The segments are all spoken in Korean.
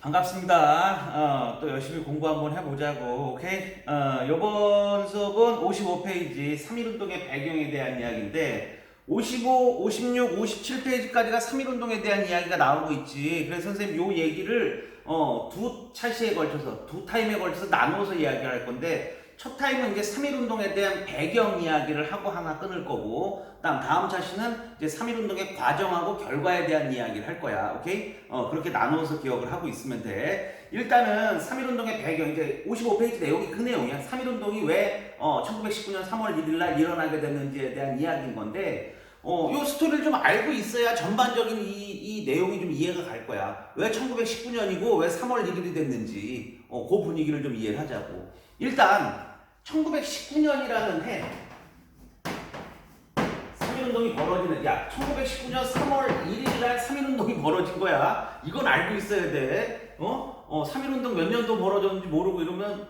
반갑습니다. 또 열심히 공부 한번 해보자고. 오케이? 요번 수업은 55페이지 3.1운동의 배경에 대한 이야기인데 55, 56, 57페이지까지가 3.1운동에 대한 이야기가 나오고 있지. 그래서 선생님 요 얘기를 두 차시에 걸쳐서, 두 타임에 걸쳐서 나누어서 이야기를 할 건데 첫 타임은 이제 3.1운동에 대한 배경 이야기를 하고 하나 끊을 거고 다음 차시는 이제 3.1운동의 과정하고 결과에 대한 이야기를 할 거야. 오케이? 그렇게 나누어서 기억을 하고 있으면 돼. 일단은 3.1운동의 배경, 이제 55페이지 내용이 그 내용이야. 3.1운동이 왜 1919년 3월 1일 날 일어나게 됐는지에 대한 이야기인 건데 요 스토리를 좀 알고 있어야 전반적인 이 내용이 좀 이해가 갈 거야. 왜 1919년이고 왜 3월 1일이 됐는지 그 분위기를 좀 이해를 하자고. 일단 1919년이라는 해 3.1운동이 벌어지는 1919년 3월 1일 날 3.1운동이 벌어진 거야. 이건 알고 있어야 돼. 3.1운동 몇 년도 벌어졌는지 모르고 이러면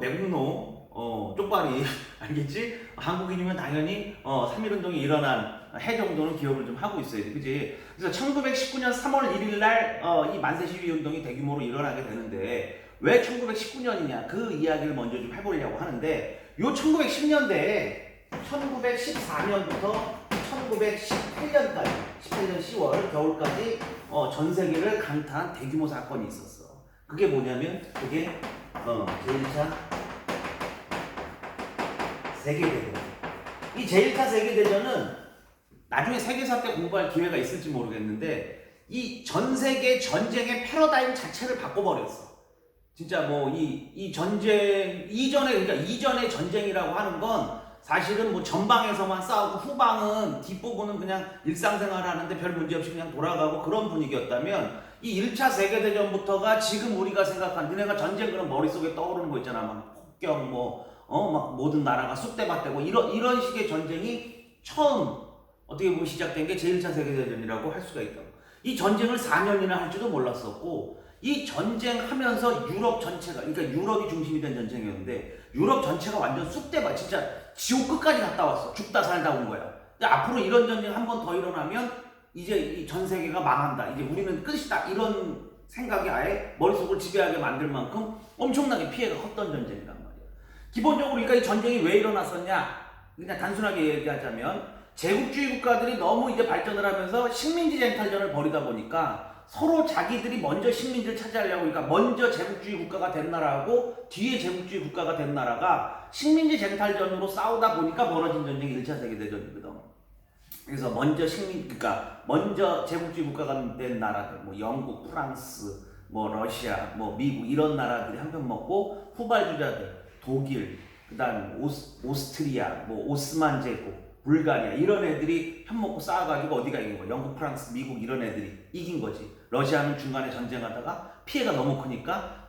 매국노 쪽발이 알겠지? 한국인이면 당연히 3.1운동이 일어난 해 정도는 기억을 좀 하고 있어야 돼. 그지? 그래서 1919년 3월 1일 날 이 만세 시위 운동이 대규모로 일어나게 되는데 왜 1919년이냐 그 이야기를 먼저 좀 해보려고 하는데 요 1910년대에 1914년부터 1918년까지 18년 10월 겨울까지 전 세계를 강타한 대규모 사건이 있었어. 그게 뭐냐면 그게 제1차 세계대전. 이 제1차 세계대전은 나중에 세계사 때 공부할 기회가 있을지 모르겠는데 이 전 세계 전쟁의 패러다임 자체를 바꿔버렸어. 진짜 뭐 이 전쟁 그러니까 이전의 전쟁이라고 하는 건 사실은 뭐 전방에서만 싸우고 후방은 뒷부분은 그냥 일상생활 하는데 별 문제 없이 그냥 돌아가고 그런 분위기였다면 이 1차 세계대전부터가 지금 우리가 생각한 니네가 전쟁 그런 머릿속에 떠오르는 거 있잖아. 막 폭격 막 모든 나라가 쑥대밭대고 이런 식의 전쟁이 처음 어떻게 보면 시작된 게 제1차 세계대전이라고 할 수가 있다고. 이 전쟁을 4년이나 할지도 몰랐었고 이 전쟁하면서 유럽 전체가, 그러니까 유럽이 중심이 된 전쟁이었는데 유럽 전체가 완전 쑥대밭, 진짜 지옥 끝까지 갔다 왔어. 죽다 살다 온 거야. 근데 앞으로 이런 전쟁 한 번 더 일어나면 이제 이 전 세계가 망한다. 이제 우리는 끝이다. 이런 생각이 아예 머릿속을 지배하게 만들 만큼 엄청나게 피해가 컸던 전쟁이란 말이야. 기본적으로 그러니까 이 전쟁이 왜 일어났었냐? 그냥 단순하게 얘기하자면 제국주의 국가들이 너무 이제 발전을 하면서 식민지 쟁탈전을 벌이다 보니까 서로 자기들이 먼저 식민지를 차지하려고, 그러니까 먼저 제국주의 국가가 된 나라하고 뒤에 제국주의 국가가 된 나라가 식민지 쟁탈전으로 싸우다 보니까 벌어진 전쟁이 1차 세계대전이거든. 그래서 그러니까 먼저 제국주의 국가가 된 나라들, 뭐 영국, 프랑스, 뭐 러시아, 뭐 미국 이런 나라들이 한 편 먹고 후발주자들, 독일, 그다음 오스트리아, 뭐 오스만 제국, 불가리아 이런 애들이 편먹고 싸워가지고 어디가 이긴 거야? 영국, 프랑스, 미국 이런 애들이 이긴 거지. 러시아는 중간에 전쟁하다가 피해가 너무 크니까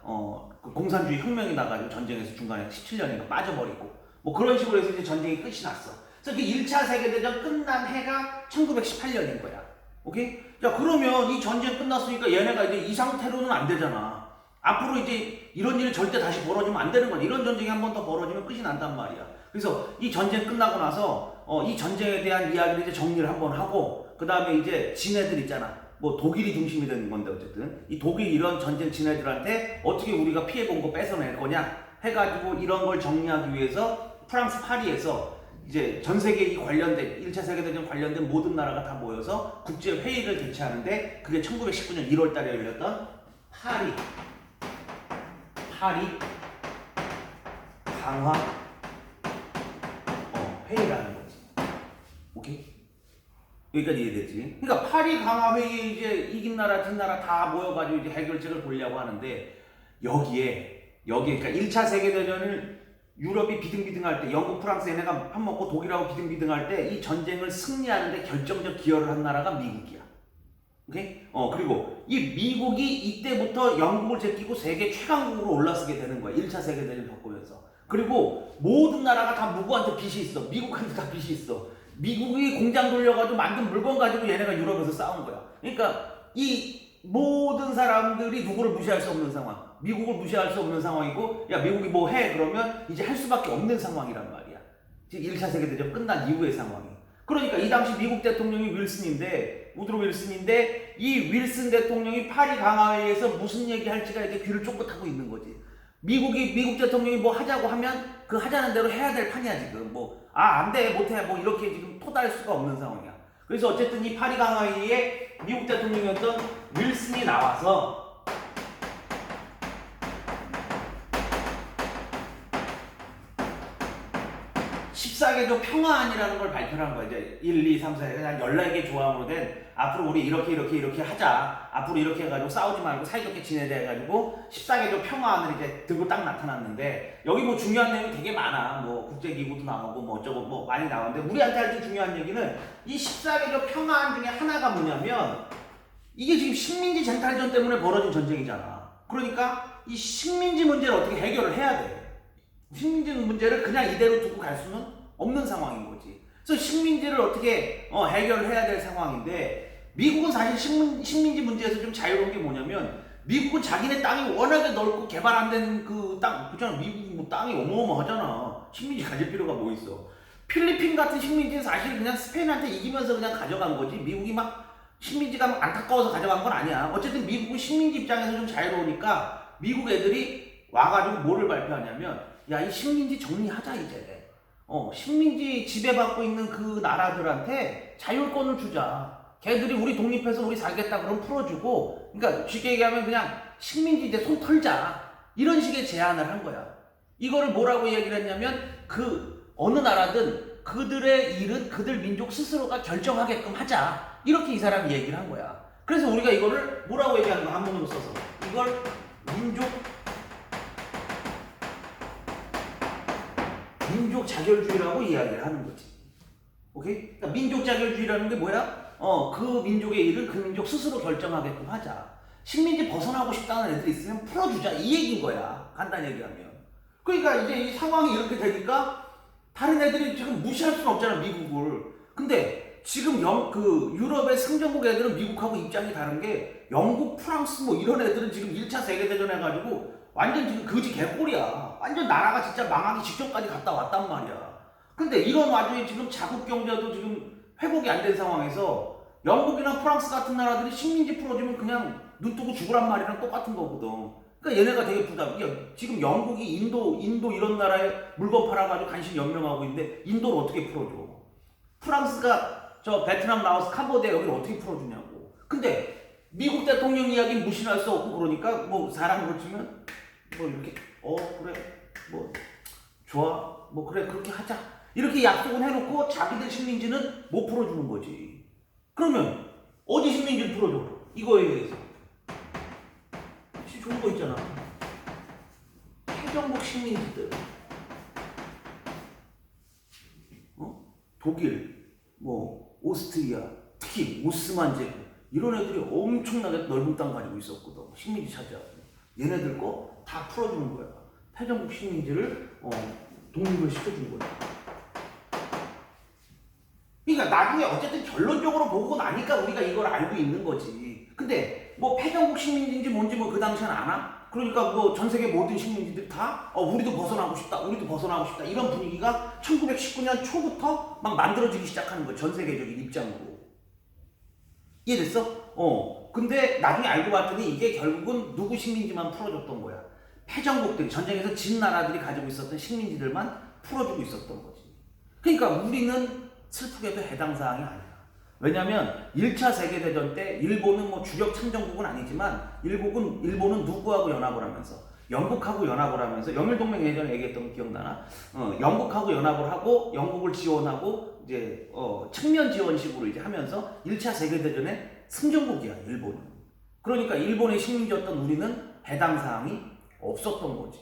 그 공산주의 혁명이 나가지고 전쟁에서 중간에 17년인가 빠져버리고 뭐 그런 식으로 해서 이제 전쟁이 끝이 났어. 그래서 그 1차 세계대전 끝난 해가 1918년인 거야. 오케이? 자, 그러면 이 전쟁 끝났으니까 얘네가 이제 이 상태로는 안 되잖아. 앞으로 이제 이런 일이 절대 다시 벌어지면 안 되는 거야. 이런 전쟁이 한 번 더 벌어지면 끝이 난단 말이야. 그래서 이 전쟁 끝나고 나서 이 전쟁에 대한 이야기를 이제 정리를 한번 하고 그 다음에 이제 지네들 있잖아. 뭐 독일이 중심이 되는 건데 어쨌든 이 독일 이런 전쟁 지네들한테 어떻게 우리가 피해본 거 뺏어낼 거냐 해가지고 이런 걸 정리하기 위해서 프랑스 파리에서 이제 전 세계 이 관련된 1차 세계대전 관련된 모든 나라가 다 모여서 국제 회의를 개최하는데 그게 1919년 1월 달에 열렸던 파리 강화 회의라는 거지. 오케이? 여기까지 이해되지? 그러니까 파리 강화 회의에 이제 이긴 나라, 진 나라 다 모여가지고 이제 해결책을 보려고 하는데 여기에 그러니까 1차 세계대전을 유럽이 비등비등할 때 영국, 프랑스 얘네가 한 먹고 독일하고 비등비등할 때 이 전쟁을 승리하는데 결정적 기여를 한 나라가 미국이야. 오케이? 그리고 이 미국이 이때부터 영국을 제끼고 세계 최강국으로 올라서게 되는 거야. 1차 세계대전을 겪으면서. 그리고 모든 나라가 다 누구한테 빚이 있어. 미국한테 다 빚이 있어. 미국이 공장 돌려가지고 만든 물건 가지고 얘네가 유럽에서 싸운 거야. 그러니까 이 모든 사람들이 누구를 무시할 수 없는 상황. 미국을 무시할 수 없는 상황이고 야 미국이 뭐 해? 그러면 이제 할 수밖에 없는 상황이란 말이야. 지금 1차 세계대전 끝난 이후의 상황이. 그러니까 이 당시 미국 대통령이 우드로 윌슨인데 이 윌슨 대통령이 파리 강화회의에서 무슨 얘기할지가 이제 귀를 쫑긋하고 있는 거지. 미국 대통령이 뭐 하자고 하면 그 하자는 대로 해야 될 판이야 지금. 안 돼, 못해, 이렇게 지금 토달할 수가 없는 상황이야. 그래서 어쨌든 이 파리 강화회의에 미국 대통령이었던 윌슨이 나와서 14개조 평화안이라는 걸 발표를 한 거야. 이제 1, 2, 3, 4, 한 14개 조항으로 된 앞으로 우리 이렇게 하자. 앞으로 이렇게 해가지고 싸우지 말고 사이좋게 지내자 해가지고 14개조 평화안을 이제 들고 딱 나타났는데 여기 뭐 중요한 내용이 되게 많아. 뭐 국제기구도 나오고 뭐 어쩌고 뭐 많이 나오는데 우리한테 할 때 중요한 얘기는 이 14개조 평화안 중에 하나가 뭐냐면 이게 지금 식민지 쟁탈전 때문에 벌어진 전쟁이잖아. 그러니까 이 식민지 문제를 어떻게 해결을 해야 돼. 식민지 문제를 그냥 이대로 두고 갈 수는 없는 상황인 거지. 그래서 식민지를 어떻게 해결을 해야 될 상황인데 미국은 사실 식민지 문제에서 좀 자유로운 게 뭐냐면 미국은 자기네 땅이 워낙에 넓고 개발 안 된 그 땅, 그렇잖아. 미국 뭐 땅이 어마어마하잖아. 식민지 가질 필요가 뭐 있어. 필리핀 같은 식민지는 사실 그냥 스페인한테 이기면서 그냥 가져간 거지. 미국이 막 식민지가 막 안타까워서 가져간 건 아니야. 어쨌든 미국은 식민지 입장에서 좀 자유로우니까 미국 애들이 와가지고 뭐를 발표하냐면 야, 이 식민지 정리하자 이제. 식민지 지배받고 있는 그 나라들한테 자율권을 주자. 걔들이 우리 독립해서 우리 살겠다 그러면 풀어주고, 그러니까 쉽게 얘기하면 그냥 식민지 이제 손 털자. 이런 식의 제안을 한 거야. 이거를 뭐라고 얘기를 했냐면 그 어느 나라든 그들의 일은 그들 민족 스스로가 결정하게끔 하자. 이렇게 이 사람이 얘기를 한 거야. 그래서 우리가 이거를 뭐라고 얘기하는 거야? 한문으로 써서. 이걸 민족 자결주의라고 이야기를 하는 거지. 오케이? 그러니까 민족 자결주의라는 게 뭐야? 그 민족의 일을 그 민족 스스로 결정하게끔 하자. 식민지 벗어나고 싶다는 애들이 있으면 풀어주자. 이 얘기인 거야. 간단히 얘기하면. 그러니까 이제 이 상황이 이렇게 되니까 다른 애들이 지금 무시할 수는 없잖아, 미국을. 근데 지금 유럽의 승전국 애들은 미국하고 입장이 다른 게 영국, 프랑스 뭐 이런 애들은 지금 1차 세계대전 해가지고 완전 지금 거지 개꼴이야. 완전 나라가 진짜 망하기 직전까지 갔다 왔단 말이야. 근데 이런 와중에 지금 자국 경제도 지금 회복이 안 된 상황에서 영국이나 프랑스 같은 나라들이 식민지 풀어주면 그냥 눈 뜨고 죽으란 말이랑 똑같은 거거든. 그러니까 얘네가 되게 지금 영국이 인도 이런 나라에 물건 팔아가지고 간신히 연명하고 있는데 인도를 어떻게 풀어줘? 프랑스가 저 베트남, 라오스, 캄보디아 여기를 어떻게 풀어주냐고. 근데 미국 대통령 이야기 무시할 수 없고 그러니까 뭐 사람으로 치면 뭐 이렇게 그래 뭐 좋아 뭐 그래 그렇게 하자 이렇게 약속은 해놓고 자기들 식민지는 못 풀어주는 거지. 그러면 어디 식민지를 풀어줘? 이거에 대해서 좋은 거 있잖아. 패전국 식민지들 독일 뭐 오스트리아 특히 오스만 제국 이런 애들이 엄청나게 넓은 땅 가지고 있었거든. 식민지 차지하고 얘네들 거 다 풀어주는 거야. 패전국 식민지를 독립을 시켜준 거야. 그러니까 나중에 어쨌든 결론적으로 보고 나니까 우리가 이걸 알고 있는 거지. 근데 뭐 패전국 식민지인지 뭔지 뭐 그 당시엔 아나? 그러니까 뭐 전 세계 모든 식민지들이 다 우리도 벗어나고 싶다 이런 분위기가 1919년 초부터 막 만들어지기 시작하는 거야. 전 세계적인 입장으로. 이해됐어? 근데 나중에 알고 봤더니 이게 결국은 누구 식민지만 풀어줬던 거야. 패전국들이 전쟁에서 진 나라들이 가지고 있었던 식민지들만 풀어주고 있었던 거지. 그러니까 우리는 슬프게도 해당 사항이 아니야. 왜냐면 1차 세계대전 때 일본은 뭐 주력 참전국은 아니지만 일본은 누구하고 연합을 하면서 영국하고 연합을 하면서 영일동맹 예전에 얘기했던 거 기억나나? 영국하고 연합을 하고 영국을 지원하고 이제 측면 지원식으로 이제 하면서 1차 세계대전의 승전국이야, 일본은. 그러니까 일본의 식민지였던 우리는 해당 사항이 없었던 거지.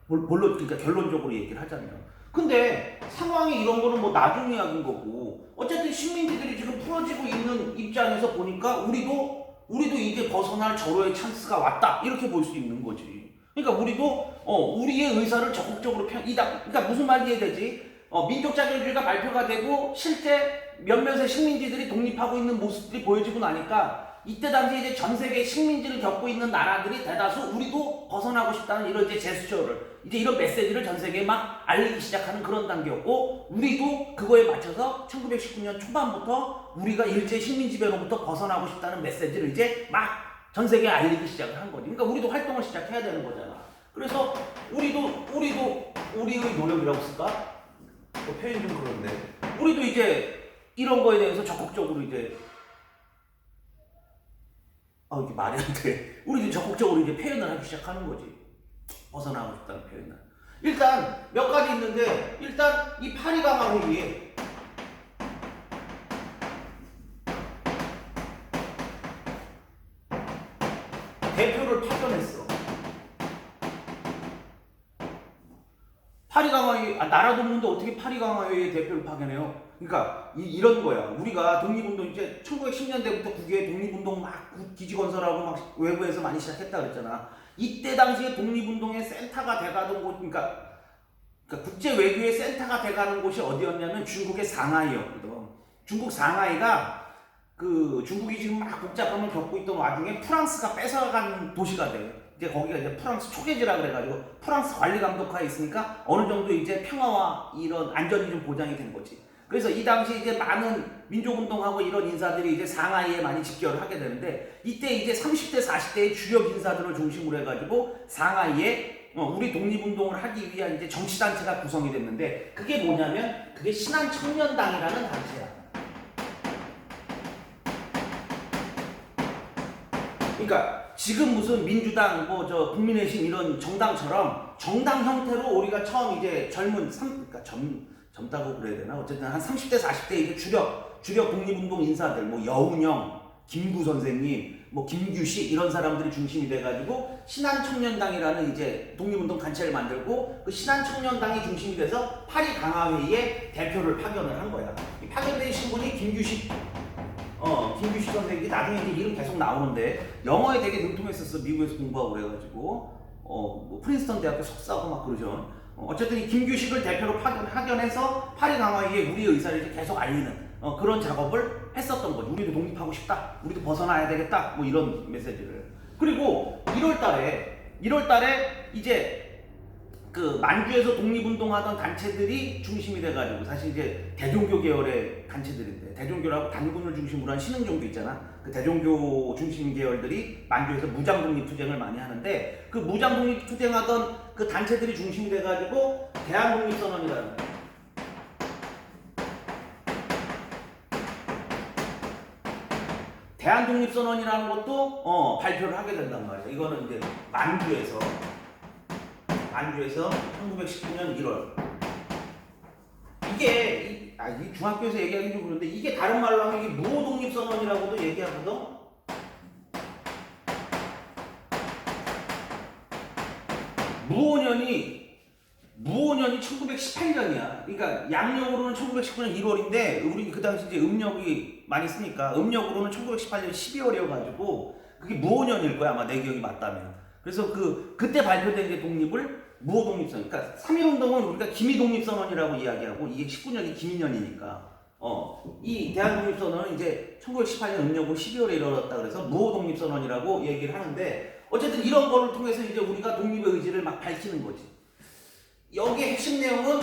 그러니까 결론적으로 얘기를 하자면. 근데 상황이 이런 거는 뭐 나중 이야기인 거고 어쨌든 식민지들이 지금 풀어지고 있는 입장에서 보니까 우리도 이제 벗어날 절호의 찬스가 왔다 이렇게 볼 수 있는 거지. 그러니까 우리도 우리의 의사를 적극적으로 그러니까 무슨 말이 해야 되지? 민족 자결주의가 발표가 되고 실제 몇몇의 식민지들이 독립하고 있는 모습들이 보여지고 나니까 이때 당시 이제 전 세계 식민지를 겪고 있는 나라들이 대다수 우리도 벗어나고 싶다는 이런 이제 제스처를 이제 이런 메시지를 전 세계에 막 알리기 시작하는 그런 단계였고 우리도 그거에 맞춰서 1919년 초반부터 우리가 일제 식민지배로부터 벗어나고 싶다는 메시지를 이제 막 전 세계에 알리기 시작을 한 거지. 그러니까 우리도 활동을 시작해야 되는 거잖아. 그래서 우리의 노력이라고 쓸까? 표현이 좀 그런데. 우리도 이제 이런 거에 대해서 적극적으로 이제 이게 말이 안 돼. 우리도 적극적으로 이제 표현을 하기 시작하는 거지. 벗어나고 싶다는 표현을. 일단 몇 가지 있는데 일단 이 파리강화 회의에 대표를 파견했어. 파리강화회의, 나라도 없는데 어떻게 파리강화회의에 대표를 파견해요? 그러니까 이런 거야. 우리가 독립운동 이제 1910년대부터 국외 독립운동 막 기지 건설하고 막 외부에서 많이 시작했다 그랬잖아. 이때 당시에 독립운동의 센터가 돼가던 곳, 그러니까 국제 외교의 센터가 돼가는 곳이 어디였냐면 중국의 상하이였거든. 중국 상하이가 중국이 지금 막 복잡함을 겪고 있던 와중에 프랑스가 뺏어간 도시가 돼요. 이제 거기가 이제 프랑스 초계지라 그래가지고 프랑스 관리 감독하에 있으니까 어느 정도 이제 평화와 이런 안전이 좀 보장이 된 거지. 그래서 이 당시 이제 많은 민족운동하고 이런 인사들이 이제 상하이에 많이 집결을 하게 되는데 이때 이제 30대, 40대의 주력 인사들을 중심으로 해가지고 상하이에 우리 독립운동을 하기 위한 이제 정치단체가 구성이 됐는데 그게 뭐냐면 그게 신한청년당이라는 단체야. 그러니까 지금 무슨 민주당, 국민의힘 이런 정당처럼 정당 형태로 우리가 처음 이제 젊다고 그래야 되나? 어쨌든 한 30대, 40대 이제 주력 독립운동 인사들, 여운형, 김구 선생님, 김규식 이런 사람들이 중심이 돼가지고 신한청년당이라는 이제 독립운동 단체를 만들고 그 신한청년당이 중심이 돼서 파리 강화회의에 대표를 파견을 한 거야. 파견되신 분이 김규식 선생님이 나중에 이제 이름 계속 나오는데 영어에 되게 능통했었어. 미국에서 공부하고 그래가지고 프린스턴 대학교 석사하고 막 그러죠. 어쨌든 이 김규식을 대표로 파견해서 파리 강화회의에 우리의 의사를 이제 계속 알리는 그런 작업을 했었던 거죠. 우리도 독립하고 싶다. 우리도 벗어나야 되겠다. 이런 메시지를. 그리고 1월달에 이제 만주에서 독립운동하던 단체들이 중심이 돼가지고 사실 이제 대종교 계열의 단체들인데 대종교라고 단군을 중심으로 한 신흥종교 있잖아. 그 대종교 중심 계열들이 만주에서 무장독립투쟁을 많이 하는데 그 무장독립투쟁하던 그 단체들이 중심이 돼가지고 대한독립선언이라는 대한독립선언이라는 것도 발표를 하게 된단 말이야. 이거는 이제 만주에서 1919년 1월. 이게 이 중학교에서 얘기하기 좀 그런데 이게 다른 말로 하면 이게 무호독립선언이라고도 얘기하거든. 무호년이 1918년이야. 그러니까 양력으로는 1919년 1월인데 우리 그 당시 이제 음력이 많이 쓰니까 음력으로는 1918년 12월이어가지고 그게 무호년일 거야 아마 내 기억이 맞다면. 그래서 그때 발표된 게 독립을 무호독립선언. 그러니까 3.1운동은 우리가 기미독립선언이라고 이야기하고 이게 19년이 기민년이니까 이 대한독립선언은 이제 1918년 음력으로 12월에 이루어졌다 그래서 무호독립선언이라고 얘기를 하는데 어쨌든 이런 거를 통해서 이제 우리가 독립의 의지를 막 밝히는 거지. 여기에 핵심 내용은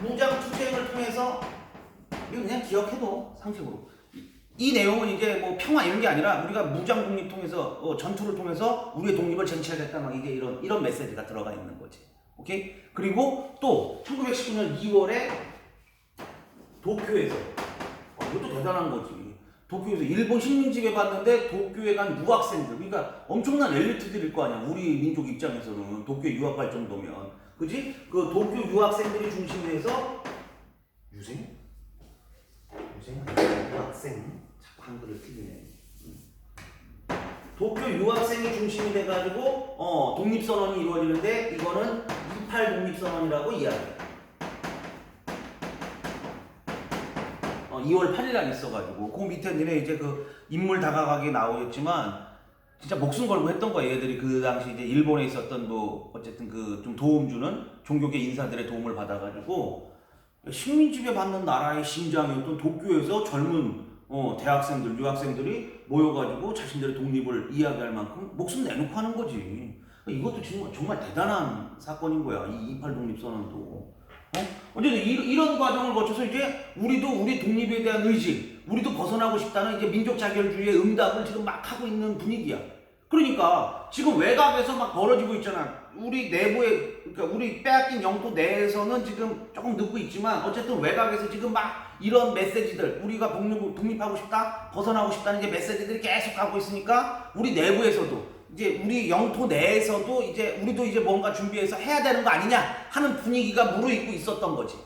무장투쟁을 통해서 이거 그냥 기억해도 상식으로 이 내용은 이제 평화 이런 게 아니라 우리가 무장 독립 통해서 전투를 통해서 우리의 독립을 쟁취하겠다 막 이게 이런 메시지가 들어가 있는 거지. 오케이? 그리고 또 1919년 2월에 도쿄에서 이것도 대단한 거지. 도쿄에서 일본 식민지배 받는데 도쿄에 간 유학생들, 그러니까 엄청난 엘리트들일 거 아니야. 우리 민족 입장에서는 도쿄에 유학 갈 정도면, 그지? 그 도쿄 유학생들이 중심이 돼서 유학생? 자꾸 한글을 틀리네. 도쿄 유학생이 중심이 돼가지고 독립선언이 이루어지는데 이거는 28 독립선언이라고 이야기해. 2월 8일 날 있어가지고 그 밑에 니네 이제 그 인물 다가가게 나오겠지만 진짜 목숨 걸고 했던 거야. 얘들이 그 당시 이제 일본에 있었던 어쨌든 그 좀 도움 주는 종교계 인사들의 도움을 받아가지고 식민지배 받는 나라의 심장이었던 도쿄에서 젊은 대학생들, 유학생들이 모여가지고 자신들의 독립을 이야기할 만큼 목숨 내놓고 하는 거지. 이것도 정말 대단한 사건인 거야. 이 28 독립선언도. 어쨌든 이런 과정을 거쳐서 이제 우리도 우리 독립에 대한 의지, 우리도 벗어나고 싶다는 이제 민족 자결주의의 응답을 지금 막 하고 있는 분위기야. 그러니까 지금 외곽에서 막 벌어지고 있잖아. 우리 내부에, 그러니까 우리 빼앗긴 영토 내에서는 지금 조금 늦고 있지만 어쨌든 외곽에서 지금 막 이런 메시지들, 우리가 독립하고 싶다, 벗어나고 싶다는 이제 메시지들이 계속 가고 있으니까 우리 내부에서도 이제 우리 영토 내에서도 이제 우리도 이제 뭔가 준비해서 해야 되는 거 아니냐 하는 분위기가 무르익고 있었던 거지.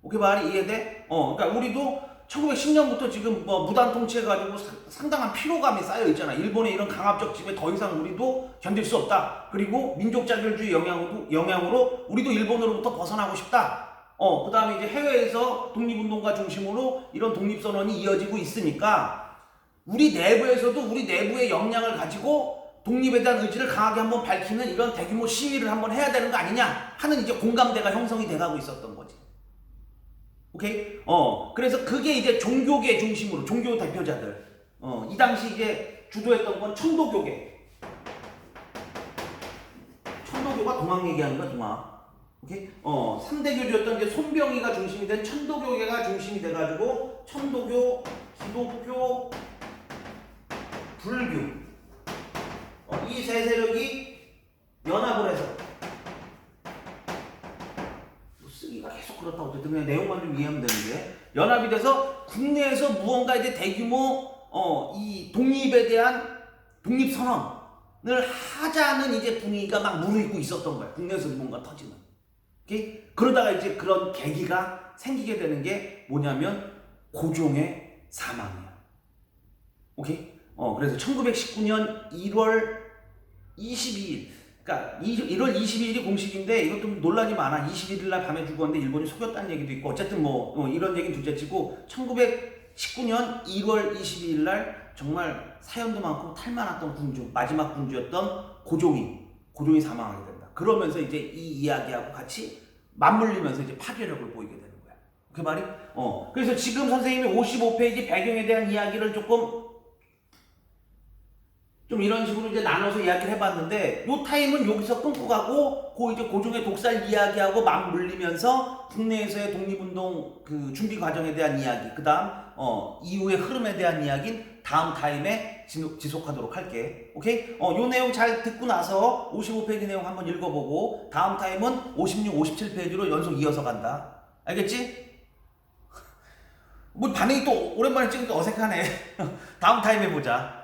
오케이, 말이 이해돼? 그러니까 우리도 1910년부터 지금 뭐 무단 통치해가지고 상당한 피로감이 쌓여 있잖아. 일본의 이런 강압적 지배 더 이상 우리도 견딜 수 없다. 그리고 민족 자결주의 영향으로 우리도 일본으로부터 벗어나고 싶다. 그 다음에 이제 해외에서 독립운동가 중심으로 이런 독립선언이 이어지고 있으니까 우리 내부에서도 우리 내부의 역량을 가지고 독립에 대한 의지를 강하게 한번 밝히는 이런 대규모 시위를 한번 해야 되는 거 아니냐 하는 이제 공감대가 형성이 돼가고 있었던 거지. 오케이? 그래서 그게 이제 종교계 중심으로, 종교 대표자들. 이 당시 이제 주도했던 건 천도교계. 천도교가 동학 얘기하는 거야, 동학. 오케이? 3대 교주였던 이제 손병희가 중심이 된 천도교계가 중심이 돼가지고, 천도교, 기독교, 불교. 이 세 세력이 연합을 해서 쓰기가 계속 그렇다. 어쨌든 그냥 내용만 좀 이해하면 되는데 연합이 돼서 국내에서 무언가 이제 대규모 이 독립에 대한 독립 선언을 하자는 이제 분위기가 막 무르익고 있었던 거야. 국내에서 뭔가 터지는. 오케이? 그러다가 이제 그런 계기가 생기게 되는 게 뭐냐면 고종의 사망이야. 오케이? 그래서 1919년 1월 22일, 그러니까 1월 22일이 공식인데 이것도 논란이 많아. 21일 날 밤에 죽었는데 일본이 속였다는 얘기도 있고 어쨌든 이런 얘기는 둘째치고 1919년 1월 22일 날 정말 사연도 많고 탈 많았던 군주, 마지막 군주였던 고종이 사망하게 된다. 그러면서 이제 이 이야기하고 같이 맞물리면서 이제 파괴력을 보이게 되는 거야. 그 말이? 그래서 지금 선생님이 55페이지 배경에 대한 이야기를 좀 이런 식으로 이제 나눠서 이야기를 해봤는데, 요 타임은 여기서 끊고 가고, 이제 고종의 독살 이야기하고 맞물리면서 국내에서의 독립운동 그 준비 과정에 대한 이야기, 그 다음, 이후의 흐름에 대한 이야기는 다음 타임에 지속하도록 할게. 오케이? 요 내용 잘 듣고 나서 55페이지 내용 한번 읽어보고, 다음 타임은 56, 57페이지로 연속 이어서 간다. 알겠지? 뭐 반응이 또 오랜만에 찍으니까 어색하네. 다음 타임에 보자.